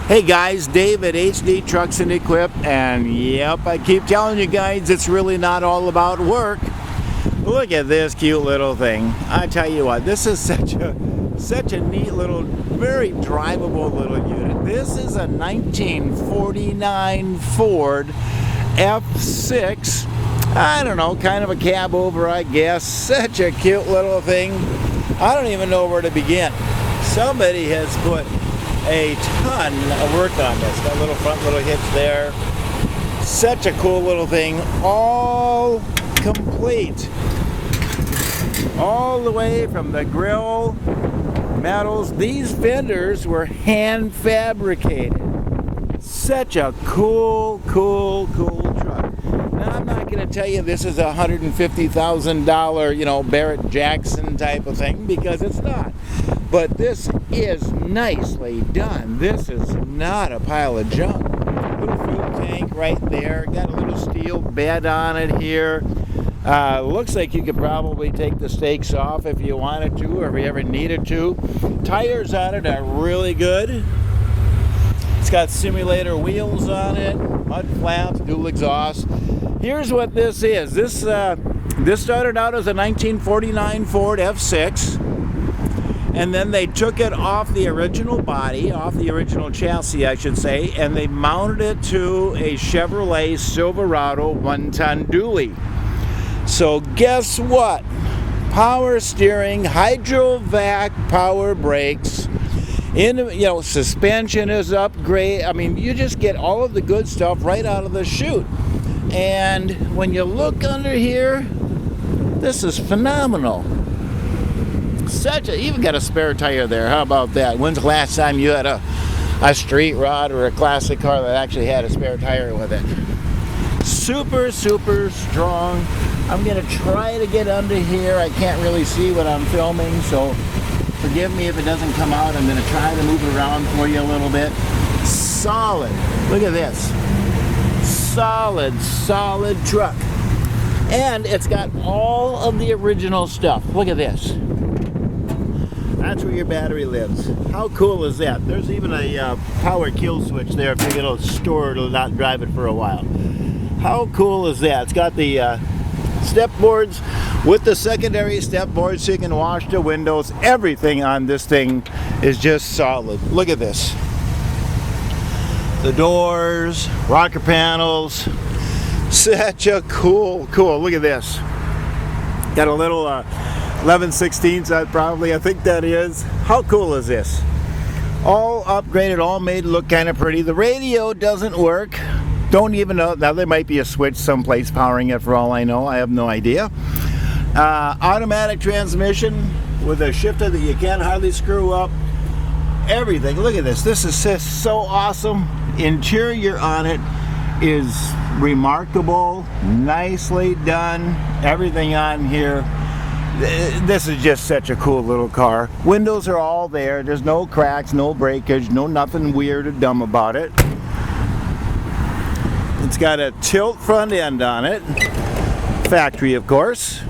Hey guys, Dave at HD Trucks and Equip, and yep, I keep telling you guys it's really not all about work. Look at this cute little thing. I tell you what, this is such a neat little, very drivable little unit. This is a 1949 Ford F6. I don't know, kind of a cab over, I guess. Such a cute little thing. I don't even know where to begin. Somebody has put a ton of work on this. That little front little hitch there. Such a cool little thing. All complete. All the way from the grill, metals. These fenders were hand fabricated. Such a cool truck. Now, I'm not going to tell you this is a $150,000, Barrett Jackson type of thing, because it's not. But this is nicely done. This is not a pile of junk. Little fuel tank right there. Got a little steel bed on it here. Looks like you could probably take the stakes off if you wanted to, or if you ever needed to. Tires on it are really good. It's got simulator wheels on it, mud flaps, dual exhaust. Here's what this is. This started out as a 1949 Ford F6. And then they took it off the original body, off the original chassis, I should say, and they mounted it to a Chevrolet Silverado one-ton dually. So guess what? Power steering, hydrovac power brakes, suspension is upgrade. I mean, you just get all of the good stuff right out of the chute. And when you look under here, this is phenomenal. Even got a spare tire there. How about that? When's the last time you had a street rod or a classic car that actually had a spare tire with it? Super strong. I'm gonna try to get under here. I can't really see what I'm filming, so forgive me if it doesn't come out. I'm gonna try to move it around for you a little bit. Solid. Look at this. Solid truck. And it's got all of the original stuff. Look at this. That's where your battery lives. How cool is that? There's even a power kill switch there if you're going to store it or not drive it for a while. How cool is that? It's got the step boards with the secondary step boards so you can wash the windows. Everything on this thing is just solid. Look at this. The doors, rocker panels. Such a cool. Look at this. Got a little 11/16, I think that is. How cool is this? All upgraded, all made to look kind of pretty. The radio doesn't work. Don't even know. Now there might be a switch someplace powering it for all I know. I have no idea. Automatic transmission with a shifter that you can't hardly screw up. Everything. Look at this. This is just so awesome. Interior on it is remarkable. Nicely done. Everything on here. This is just such a cool little car. Windows are all there. There's no cracks, no breakage, no nothing weird or dumb about it. It's got a tilt front end on it. Factory, of course.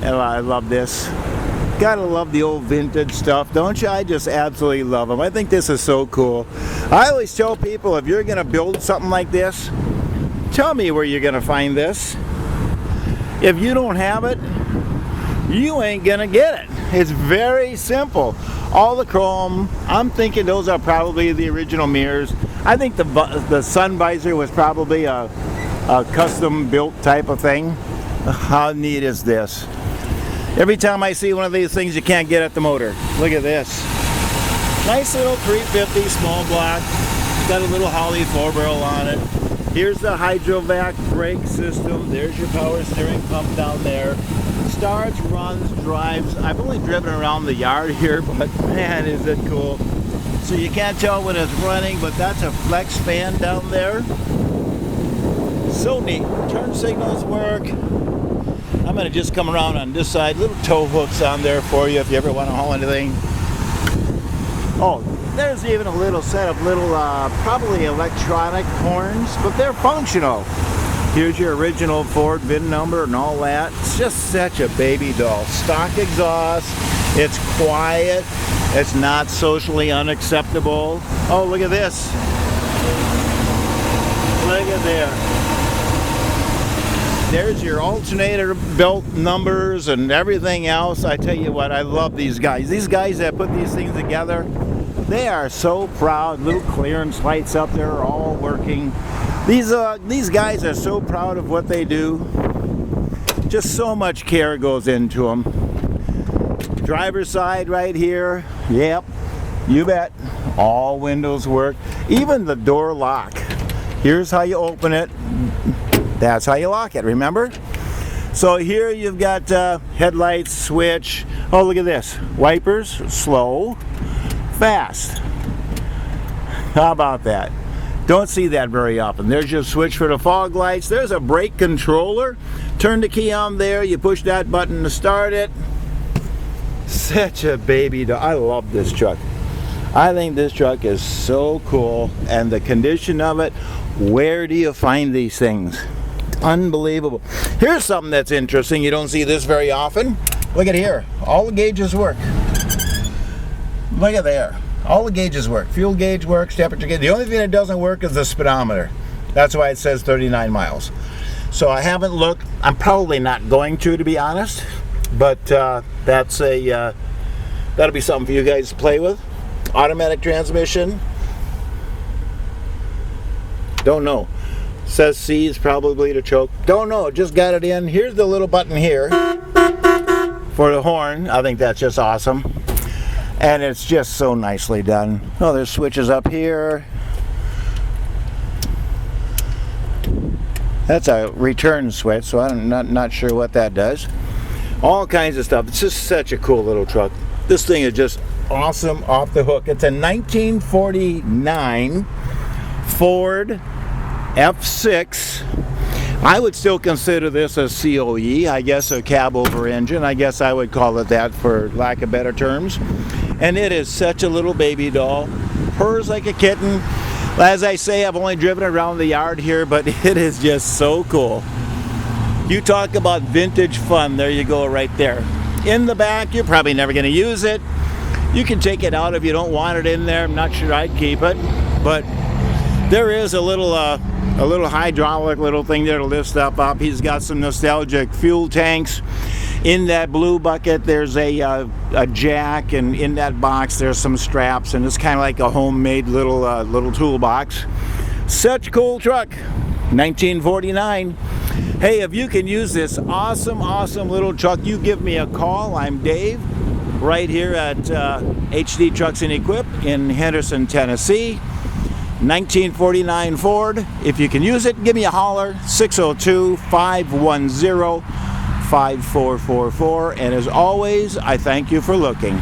And I love this. Gotta love the old vintage stuff, don't you? I just absolutely love them. I think this is so cool. I always tell people, if you're gonna build something like this, tell me where you're gonna find this. If you don't have it, you ain't gonna get it. It's very simple. All the chrome. I'm thinking those are probably the original mirrors. I think the sun visor was probably a custom built type of thing. How neat is this? Every time I see one of these things you can't get at the motor. Look at this. Nice little 350 small block. Got a little Holley 4-barrel on it. Here's the hydrovac brake system. There's your power steering pump down there. Starts, runs, drives. I've only driven around the yard here, but man, is it cool. So you can't tell when it's running, but that's a flex fan down there. So neat. Turn signals work. I'm going to just come around on this side. Little tow hooks on there for you if you ever want to haul anything. Oh, there's even a little set of little, probably electronic horns, but they're functional. Here's your original Ford VIN number and all that. It's just such a baby doll. Stock exhaust. It's quiet. It's not socially unacceptable. Oh, look at this. Look at there. There's your alternator belt numbers and everything else. I tell you what, I love these guys. These guys that put these things together, they are so proud. Little clearance lights up there are all working. These guys are so proud of what they do. Just so much care goes into them. Driver's side right here. Yep, you bet. All windows work. Even the door lock. Here's how you open it. That's how you lock it, remember? So here you've got headlights, switch. Oh, look at this. Wipers, slow, fast. How about that? Don't see that very often. There's your switch for the fog lights. There's a brake controller. Turn the key on there. You push that button to start it. Such a baby dog. I love this truck. I think this truck is so cool. And the condition of it, where do you find these things? Unbelievable. Here's something that's interesting. You don't see this very often. Look at here. All the gauges work. Look at there. All the gauges work. Fuel gauge works, temperature gauge. The only thing that doesn't work is the speedometer. That's why it says 39 miles. So I haven't looked. I'm probably not going to be honest. But that's a that'll be something for you guys to play with. Automatic transmission. Don't know. Says C is probably to choke. Don't know. Just got it in. Here's the little button here for the horn. I think that's just awesome. And it's just so nicely done. Oh, there's switches up here. That's a return switch, so I'm not sure what that does. All kinds of stuff. It's just such a cool little truck. This thing is just awesome off the hook. It's a 1949 Ford F6. I would still consider this a COE, I guess a cab over engine. I guess I would call it that for lack of better terms. And it is such a little baby doll. Purrs like a kitten. As I say, I've only driven around the yard here, but it is just so cool. You talk about vintage fun, there you go right there. In the back, you're probably never going to use it. You can take it out if you don't want it in there. I'm not sure I'd keep it, but there is a little hydraulic little thing there to lift stuff up. He's got some nostalgic fuel tanks. In that blue bucket, there's a jack, and in that box, there's some straps, and it's kind of like a homemade little toolbox. Such a cool truck, 1949. Hey, if you can use this awesome little truck, you give me a call. I'm Dave, right here at HD Trucks and Equip in Henderson, Tennessee. 1949 Ford. If you can use it, give me a holler. 602-510-5444. And as always, I thank you for looking.